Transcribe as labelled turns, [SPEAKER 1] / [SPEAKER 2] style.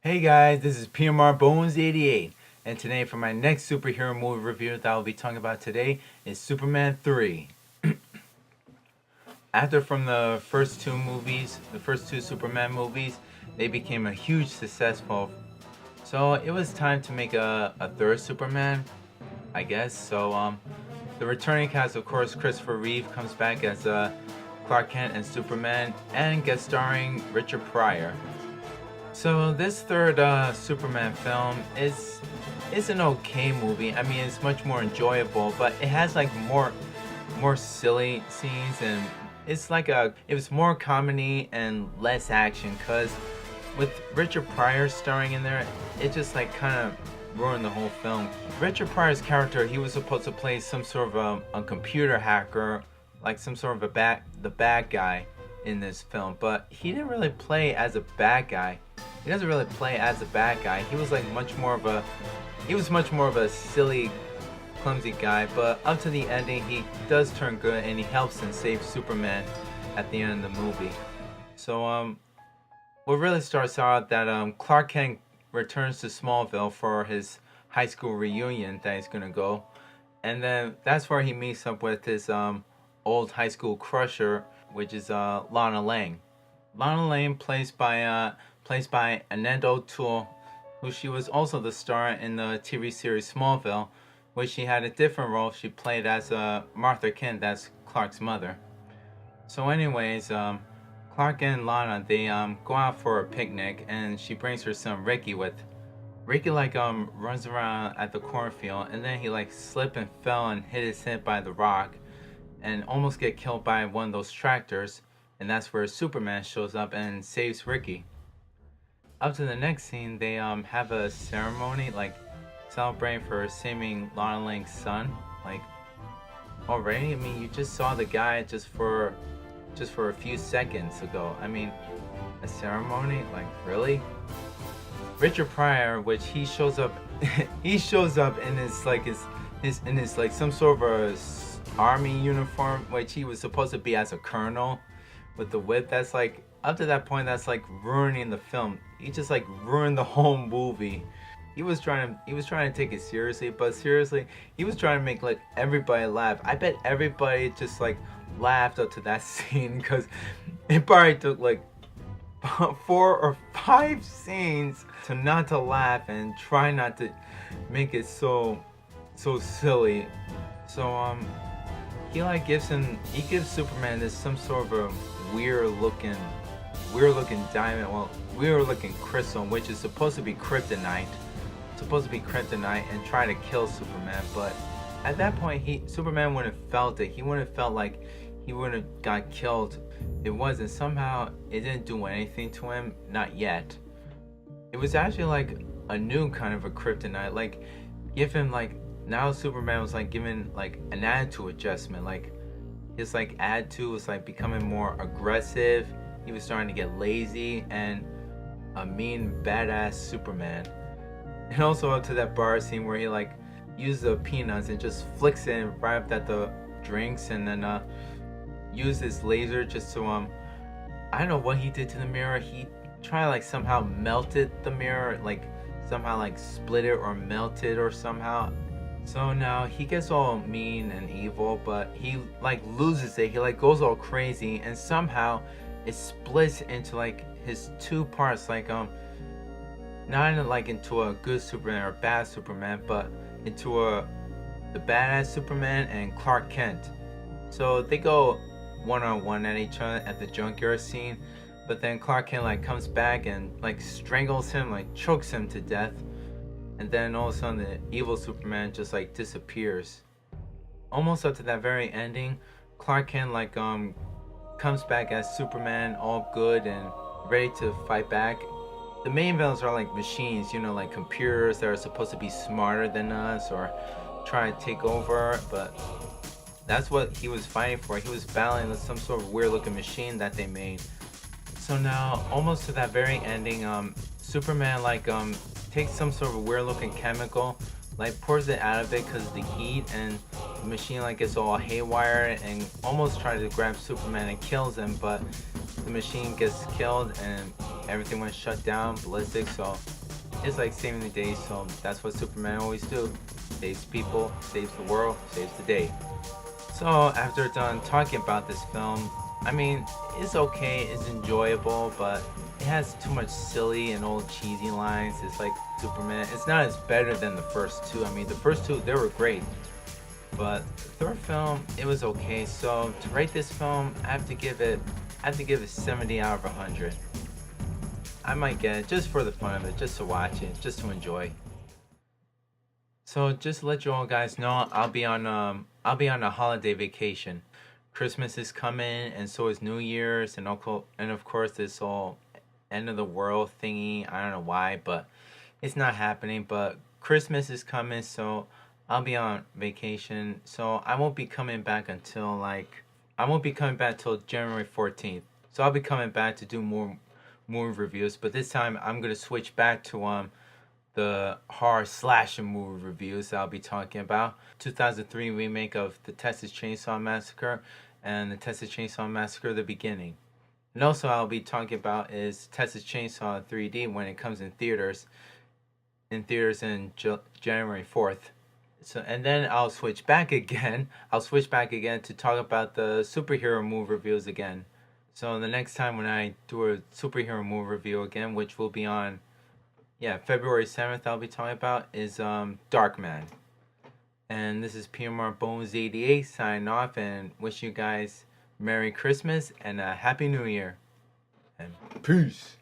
[SPEAKER 1] Hey guys, this is P.M.R.Bonez88, and today for my next superhero movie review that I'll be talking about today is Superman 3. After from the first two Superman movies, they became a huge successful. So it was time to make a third Superman, I guess. So the returning cast, of course, Christopher Reeve comes back as Clark Kent and Superman, and guest starring Richard Pryor. So this third Superman film is an okay movie. I mean, it's much more enjoyable, but it has like more silly scenes, and it was more comedy and less action. Cause with Richard Pryor starring in there, it just like kind of ruined the whole film. Richard Pryor's character, he was supposed to play some sort of a computer hacker, like some sort of the bad guy in this film, but he didn't really play as a bad guy. He doesn't really play as a bad guy. He was much more of a silly, clumsy guy, but up to the ending he does turn good and he helps and saves Superman at the end of the movie. So what really starts out that Clark Kent returns to Smallville for his high school reunion that he's gonna go, and then that's where he meets up with his old high school crusher, which is Lana Lang. Lana Lang plays by Annette O'Toole, who she was also the star in the TV series Smallville, which she had a different role. She played as Martha Kent, that's Clark's mother. So anyways, Clark and Lana, they go out for a picnic, and she brings her son Ricky with. Ricky runs around at the cornfield, and then he slipped and fell and hit his head by the rock and almost get killed by one of those tractors, and that's where Superman shows up and saves Ricky. Up to the next scene, they have a ceremony celebrating for saving Lana Lang's son. Already, I mean, you just saw the guy just for a few seconds ago. I mean, a ceremony? Really? Richard Pryor, which he shows up he shows up in his some sort of a army uniform, which he was supposed to be as a colonel with the whip. That's up to that point, that's ruining the film. He just ruined the whole movie. He was trying to take it seriously, but seriously, he was trying to make everybody laugh. I bet everybody just laughed up to that scene, because it probably took 4 or 5 scenes to not to laugh and try not to make it so silly. So he gives Superman this some sort of a weird looking diamond, weird looking crystal, which is supposed to be kryptonite, and try to kill Superman. But at that point, Superman wouldn't have felt it. He wouldn't have felt like he wouldn't have got killed. It wasn't, somehow it didn't do anything to him, not yet. It was actually a new kind of a kryptonite, give him now Superman was given an attitude adjustment. His attitude was becoming more aggressive. He was starting to get lazy and a mean badass Superman. And also up to that bar scene where he uses the peanuts and just flicks it right up at the drinks, and then use his laser just to I don't know what he did to the mirror. He tried to somehow melted the mirror, somehow split it or melt it or somehow. So now he gets all mean and evil, but he loses it. He goes all crazy, and somehow it splits into his two parts, not into a good Superman or bad Superman, but into the badass Superman and Clark Kent. So they go one-on-one at each other at the junkyard scene, but then Clark Kent comes back and strangles him, chokes him to death. And then all of a sudden the evil Superman just disappears. Almost up to that very ending, Clark Kent comes back as Superman, all good and ready to fight back. The main villains are machines, computers that are supposed to be smarter than us or try to take over, but that's what he was fighting for. He was battling with some sort of weird looking machine that they made. So now, almost to that very ending, Superman takes some sort of weird looking chemical, pours it out of it because of the heat, and the machine gets all haywire and almost tries to grab Superman and kills him, but the machine gets killed and everything went shut down, ballistic. So it's like saving the day. So that's what Superman always do. Saves people, saves the world, saves the day. So after done talking about this film, I mean, it's okay, it's enjoyable, but it has too much silly and old cheesy lines. It's like Superman. It's not as better than the first two. I mean, the first two, they were great. But the third film, it was okay. So to rate this film, I have to give it 70 out of 100. I might get it just for the fun of it, just to watch it, just to enjoy. So just to let you all guys know, I'll be on a holiday vacation. Christmas is coming, and so is New Year's, and of course this whole end of the world thingy. I don't know why, but it's not happening. But Christmas is coming, so I'll be on vacation. So I won't be coming back until January 14th. So I'll be coming back to do more reviews, but this time I'm gonna switch back to the horror slasher movie reviews that I'll be talking about. 2003 remake of the Texas Chainsaw Massacre and the Texas Chainsaw Massacre The Beginning. And also I'll be talking about is Texas Chainsaw 3D when it comes in theaters January 4th. So and then I'll switch back again. I'll switch back again to talk about the superhero movie reviews again. So the next time when I do a superhero movie review again, which will be on February 7th, I'll be talking about is Darkman. And this is P.M.R.Bonez88's signing off and wish you guys Merry Christmas and a Happy New Year. And peace.